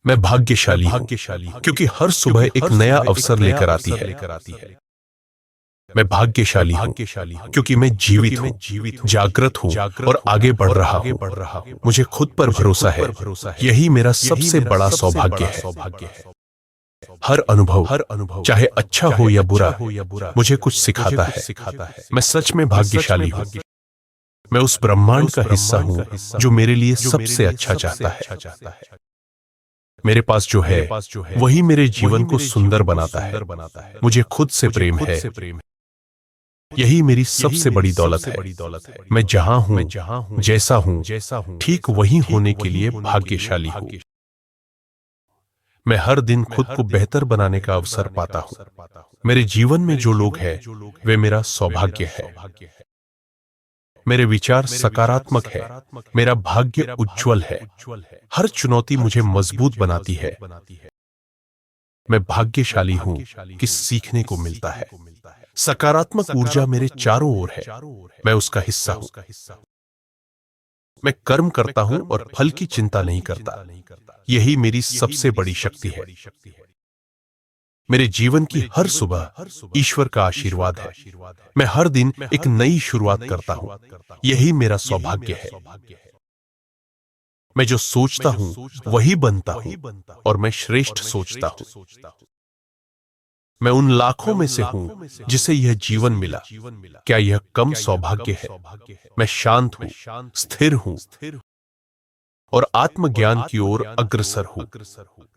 मैं भाग्यशाली हूँ क्योंकि हर सुबह एक नया अवसर लेकर आती है। मैं भाग्यशाली हूँ क्योंकि मैं जीवित हूँ, जागृत हूँ और आगे बढ़ रहा हूँ। मुझे खुद पर भरोसा है। यही मेरा सबसे बड़ा सौभाग्य है। हर अनुभव चाहे अच्छा हो या बुरा, मुझे कुछ सिखाता है। मैं सच में भाग्यशाली हूँ। मैं उस ब्रह्मांड का हिस्सा हूँ जो मेरे लिए सबसे अच्छा चाहता है। मेरे पास जो है वही मेरे जीवन को सुंदर बनाता है। मुझे खुद से प्रेम है। यही मेरी सबसे बड़ी दौलत है। मैं जहां हूं, जैसा हूं, ठीक वही होने के लिए भाग्यशाली हूं। मैं हर दिन खुद को बेहतर बनाने का अवसर पाता हूं। मेरे जीवन में जो लोग हैं वे मेरा सौभाग्य है। मेरे विचार सकारात्मक है। मेरा भाग्य उज्जवल है। हर चुनौती मुझे मजबूत बनाती है। मैं भाग्यशाली हूं कि सीखने को मिलता है। सकारात्मक ऊर्जा मेरे चारों ओर है। मैं उसका हिस्सा हूं। मैं कर्म करता हूं और फल की चिंता नहीं करता। यही मेरी सबसे बड़ी शक्ति है। मेरे जीवन की हर सुबह ईश्वर का आशीर्वाद है। मैं हर दिन एक नई शुरुआत करता हूं। यही मेरा सौभाग्य है। मैं जो सोचता हूं वही बनता हूं और मैं श्रेष्ठ सोचता हूं। मैं उन लाखों में से हूं जिसे यह जीवन मिला। क्या यह कम सौभाग्य है? मैं शांत हूं, स्थिर हूं और आत्मज्ञान की ओर अग्रसर हूं।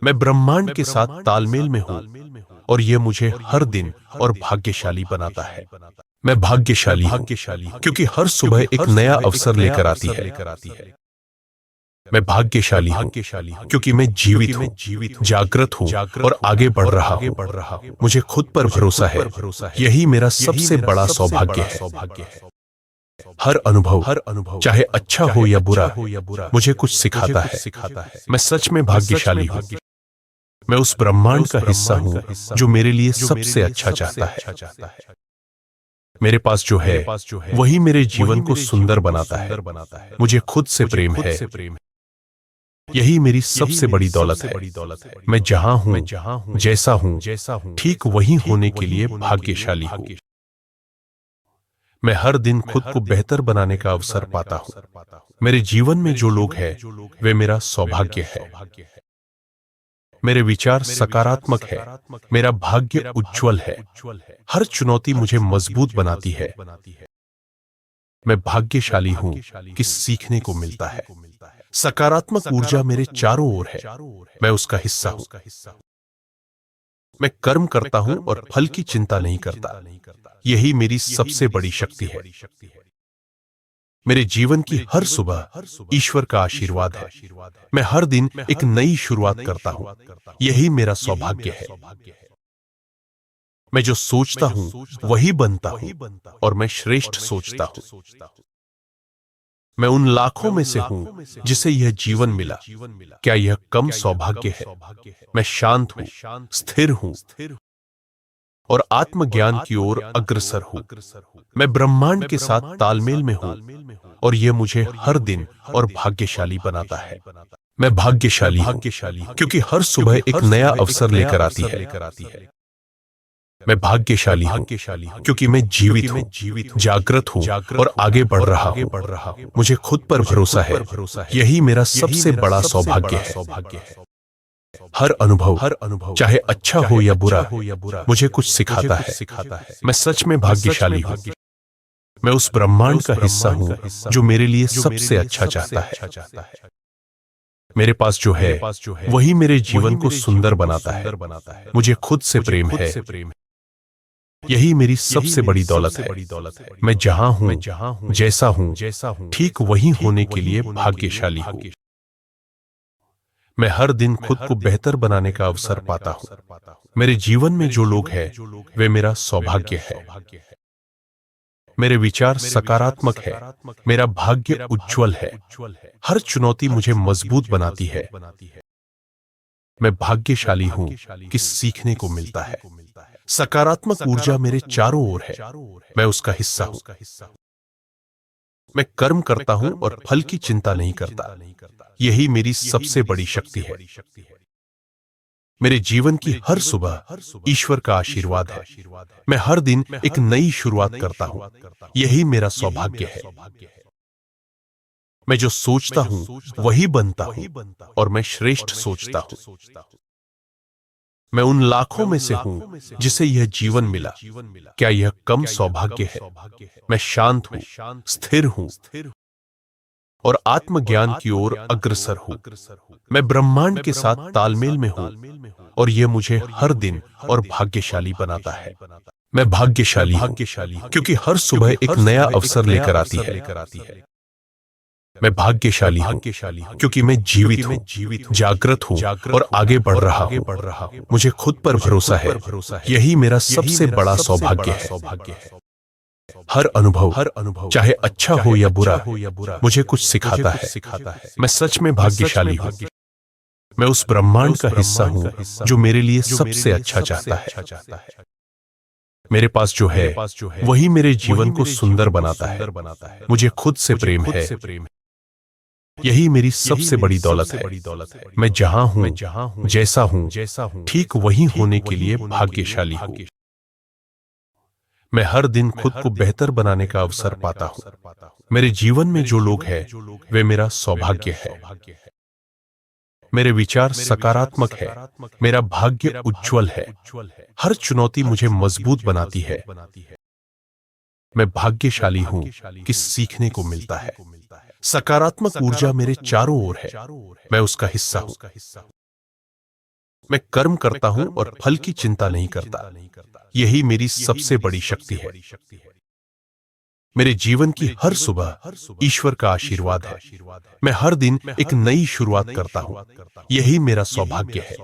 मैं ब्रह्मांड के साथ तालमेल में हूं और यह मुझे हर दिन और भाग्यशाली बनाता है। मैं भाग्यशाली हूं क्योंकि हर सुबह एक नया अवसर लेकर आती है। मैं भाग्यशाली हूँ क्योंकि मैं जीवित हूँ, जागृत हूँ और आगे बढ़ रहा हूँ। मुझे खुद पर भरोसा है। यही मेरा सबसे बड़ा सौभाग्य है। हर अनुभव चाहे अच्छा हो या बुरा, मुझे कुछ सिखाता है। मैं सच में भाग्यशाली हूँ। मैं उस ब्रह्मांड का हिस्सा हूँ जो मेरे लिए सबसे अच्छा चाहता है। मेरे पास जो है वही मेरे जीवन को सुंदर बनाता है। मुझे खुद से प्रेम है। यही मेरी सबसे बड़ी दौलत है। मैं जहां हूं, जैसा हूं, ठीक वही होने के लिए भाग्यशाली हूं। मैं हर दिन खुद को बेहतर बनाने का अवसर पाता हूं। मेरे जीवन में जो लोग हैं वे मेरा सौभाग्य है। मेरे विचार सकारात्मक है। मेरा भाग्य उज्जवल है। हर चुनौती मुझे मजबूत बनाती है। मैं भाग्यशाली हूं कि सीखने को मिलता है। सकारात्मक ऊर्जा मेरे चारों ओर है। मैं उसका हिस्सा हूं। मैं कर्म करता हूं और फल की चिंता नहीं करता। यही मेरी सबसे बड़ी शक्ति है। मेरे जीवन की हर सुबह ईश्वर का आशीर्वाद है। मैं हर दिन एक नई शुरुआत करता हूं। यही मेरा सौभाग्य है। मैं जो सोचता हूं वही बनता हूं और मैं श्रेष्ठ सोचता हूं। मैं उन लाखों में से हूं जिसे यह जीवन मिला। क्या यह कम सौभाग्य है? मैं शांत हूं, स्थिर हूं और आत्मज्ञान की ओर अग्रसर हूं। मैं ब्रह्मांड के साथ तालमेल में हूं और यह मुझे हर दिन और भाग्यशाली बनाता है। मैं भाग्यशाली हूं क्योंकि हर सुबह एक नया अवसर लेकर आती है। मैं भाग्यशाली हूँ क्योंकि मैं जीवित हूँ, जागृत हूँ और आगे बढ़ रहा हूँ। मुझे खुद पर भरोसा है। यही मेरा सबसे बड़ा सौभाग्य है। हर अनुभव चाहे अच्छा हो या बुरा, मुझे कुछ सिखाता है। मैं सच में भाग्यशाली हूँ। मैं उस ब्रह्मांड का हिस्सा हूँ जो मेरे लिए सबसे अच्छा चाहता है। मेरे पास जो है वही मेरे जीवन को सुंदर बनाता है। मुझे खुद से प्रेम है। यही मेरी सबसे बड़ी दौलत है। मैं जहां हूं, जैसा हूं, ठीक वही होने के लिए भाग्यशाली हूं। मैं हर दिन खुद को बेहतर बनाने का अवसर पाता हूं। मेरे जीवन में जो लोग हैं वे मेरा सौभाग्य है। मेरे विचार सकारात्मक है। मेरा भाग्य उज्जवल है। हर चुनौती मुझे मजबूत बनाती है। मैं भाग्यशाली हूं कि सीखने को मिलता है। सकारात्मक ऊर्जा मेरे चारों ओर है। मैं उसका हिस्सा हूं। मैं कर्म करता हूं और फल की चिंता नहीं करता। यही मेरी सबसे बड़ी शक्ति है। मेरे जीवन की हर सुबह ईश्वर का आशीर्वाद है। मैं हर दिन एक नई शुरुआत करता हूं। यही मेरा सौभाग्य है। मैं जो सोचता हूं वही बनता हूं और मैं श्रेष्ठ सोचता हूं। मैं उन लाखों में से हूं जिसे यह जीवन मिला। क्या यह कम सौभाग्य है? मैं शांत हूं, स्थिर हूं और आत्मज्ञान की ओर अग्रसर हूं। मैं ब्रह्मांड के साथ तालमेल में हूं और यह मुझे हर दिन और भाग्यशाली बनाता है। मैं भाग्यशाली हूं क्योंकि हर सुबह एक नया अवसर लेकर आती है। मैं भाग्यशाली हूं क्योंकि मैं जीवित हूं, जागृत हूं और आगे बढ़ रहा हूं। मुझे खुद पर भरोसा है। यही मेरा सबसे बड़ा सौभाग्य है। हर अनुभव चाहे अच्छा हो या बुरा मुझे कुछ सिखाता है। मैं सच में भाग्यशाली हूं। मैं उस ब्रह्मांड का हिस्सा हूं जो मेरे लिए सबसे अच्छा चाहता है। मेरे पास जो है वही मेरे जीवन को सुंदर बनाता है। मुझे खुद से प्रेम है। यही मेरी सबसे बड़ी दौलत है। मैं जहां हूं, जैसा हूं, ठीक वही होने के लिए भाग्यशाली हूं। मैं हर दिन खुद को बेहतर बनाने का अवसर पाता हूं। मेरे जीवन में जो लोग हैं वे मेरा सौभाग्य है। मेरे विचार सकारात्मक है। मेरा भाग्य उज्जवल है। हर चुनौती मुझे मजबूत बनाती है। मैं भाग्यशाली हूं कि सीखने को मिलता है। सकारात्मक ऊर्जा मेरे चारों ओर है। मैं उसका हिस्सा हूं। मैं कर्म करता हूं और फल की चिंता नहीं करता। यही मेरी सबसे बड़ी शक्ति है। मेरे जीवन की हर सुबह ईश्वर का आशीर्वाद है। मैं हर दिन एक नई शुरुआत करता हूं। यही मेरा सौभाग्य है।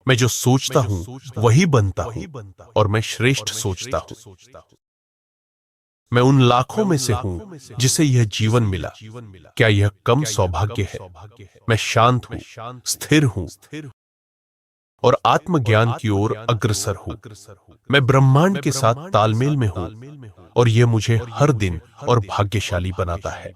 मैं जो सोचता हूं वही बनता हूं और मैं श्रेष्ठ सोचता हूं। मैं उन लाखों में से हूं जिसे यह जीवन मिला। क्या यह कम सौभाग्य है? मैं शांत हूं, स्थिर हूं और आत्मज्ञान की ओर अग्रसर हूं। मैं ब्रह्मांड के साथ तालमेल में हूं और यह मुझे हर दिन और भाग्यशाली बनाता है।